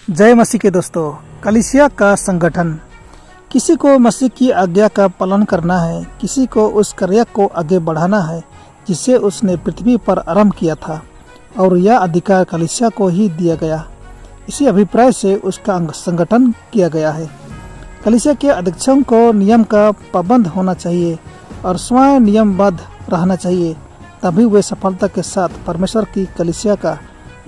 जय मसीह के दोस्तों। कलीसिया का संगठन, किसी को मसीह की आज्ञा का पालन करना है, किसी को उस कार्य को आगे बढ़ाना है जिसे उसने पृथ्वी पर आरंभ किया था, और यह अधिकार कलीसिया को ही दिया गया। इसी अभिप्राय से उसका संगठन किया गया है। कलीसिया के अध्यक्षों को नियम का पाबंद होना चाहिए और स्वयं नियमबद्ध रहना चाहिए, तभी वे सफलता के साथ परमेश्वर की कलीसिया का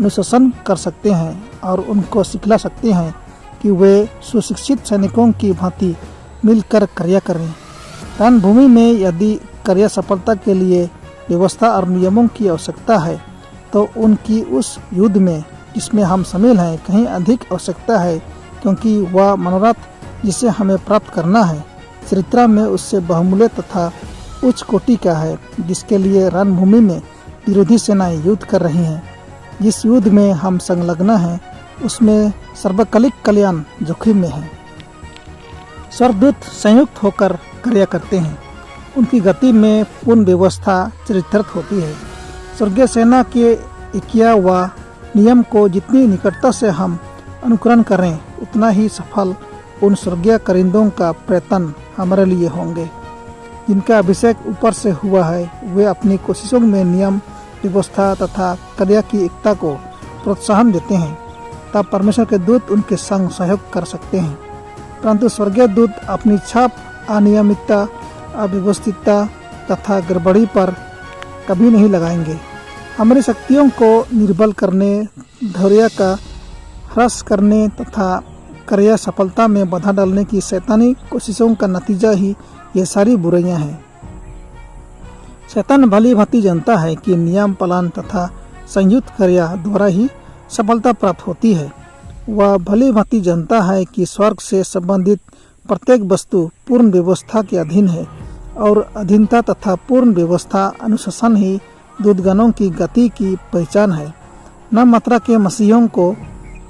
अनुशासन कर सकते हैं और उनको सिखला सकते हैं कि वे सुशिक्षित सैनिकों की भांति मिलकर कार्य करें। रणभूमि में यदि कार्य सफलता के लिए व्यवस्था और नियमों की आवश्यकता है, तो उनकी उस युद्ध में जिसमें हम शामिल हैं कहीं अधिक आवश्यकता है, क्योंकि वह मनोरथ जिसे हमें प्राप्त करना है चरित्र में उससे बहुमूल्य तथा उच्च कोटि का है, जिसके लिए रणभूमि में विरोधी सेनाएं युद्ध कर रही हैं। जिस युद्ध में हम संलग्न हैं उसमें सार्वकालिक कल्याण जोखिम में है। स्वर्गदूत संयुक्त होकर कार्य करते हैं, उनकी गति में पूर्ण व्यवस्था चरितार्थ होती है। स्वर्गीय सेना के इकिया व नियम को जितनी निकटता से हम अनुकरण करें, उतना ही सफल उन स्वर्गीय करिंदों का प्रयत्न हमारे लिए होंगे। जिनका अभिषेक ऊपर से हुआ है, वे अपनी कोशिशों में नियम, व्यवस्था तथा कार्य की एकता को प्रोत्साहन देते हैं, तब परमेश्वर के दूत उनके संग सहयोग कर सकते हैं। परंतु स्वर्गीय दूत अपनी छाप अनियमितता, अव्यवस्थितता तथा गड़बड़ी पर कभी नहीं लगाएंगे। हमारी शक्तियों को निर्बल करने, धैर्य का ह्रास करने तथा कार्य सफलता में बाधा डालने की शैतानी कोशिशों का नतीजा ही ये सारी बुराइयां हैं। शैतान भली भांति जानता है कि नियम पालन तथा संयुक्त कार्य द्वारा ही सफलता प्राप्त होती है। वह भली भांति जानता है कि स्वर्ग से संबंधित प्रत्येक वस्तु पूर्ण व्यवस्था के अधीन है, और अधीनता तथा पूर्ण व्यवस्था अनुशासन ही दूतगणों की गति की पहचान है। न मात्रा के मसीहों को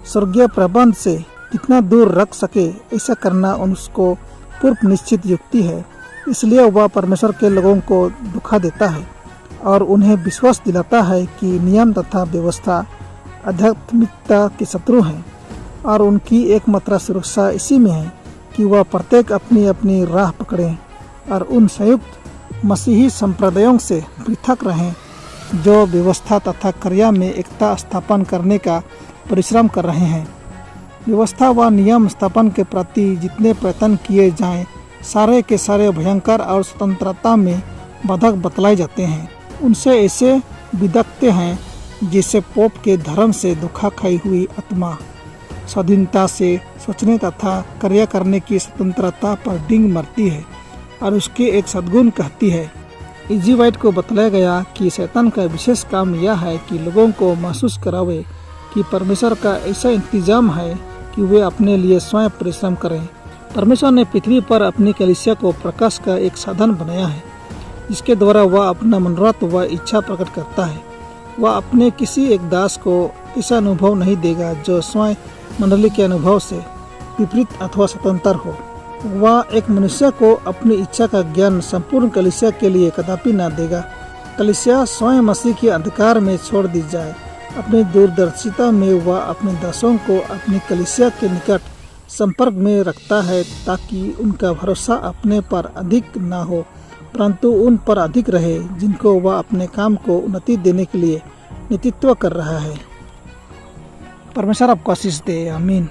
स्वर्गीय प्रबंध से कितना दूर रख सके, ऐसा करना उसको पूर्व निश्चित युक्ति है। इसलिए वह परमेश्वर के लोगों को दुखा देता है और उन्हें विश्वास दिलाता है कि नियम तथा व्यवस्था आध्यात्मिकता के शत्रु हैं, और उनकी एकमात्र सुरक्षा इसी में है कि वह प्रत्येक अपनी अपनी राह पकड़ें और उन संयुक्त मसीही संप्रदायों से पृथक रहें जो व्यवस्था तथा कार्य में एकता स्थापन करने का परिश्रम कर रहे हैं। व्यवस्था व नियम स्थापन के प्रति जितने प्रयत्न किए जाएं, सारे के सारे भयंकर और स्वतंत्रता में बाधक बतलाए जाते हैं। उनसे ऐसे विदग्धते हैं जिसे पोप के धर्म से धोखा खाई हुई आत्मा स्वाधीनता से सोचने तथा कार्य करने की स्वतंत्रता पर डिंग मरती है और उसके एक सद्गुण कहती है। इजी वाइट को बतलाया गया कि शैतान का विशेष काम यह है कि लोगों को महसूस करावे कि परमेश्वर का ऐसा इंतजाम है कि वे अपने लिए स्वयं परिश्रम करें। परमेश्वर ने पृथ्वी पर अपनी कलीसिया को प्रकाश का एक साधन बनाया है, जिसके द्वारा वह अपना मनोरथ व इच्छा प्रकट करता है। वह अपने किसी एक दास को ऐसा अनुभव नहीं देगा जो स्वयं मंडली के अनुभव से विपरीत अथवा स्वतंत्र हो। वह एक मनुष्य को अपनी इच्छा का ज्ञान संपूर्ण कलीसिया के लिए कदापि न देगा। कलीसिया स्वयं मसीह के अंधकार में छोड़ दी जाए। अपनी दूरदर्शिता में वह अपने दासों को अपनी कलीसिया के निकट संपर्क में रखता है, ताकि उनका भरोसा अपने पर अधिक न हो, परंतु उन पर अधिक रहे जिनको वह अपने काम को उन्नति देने के लिए नेतृत्व कर रहा है। परमेश्वर आपको आशीष दे। आमीन।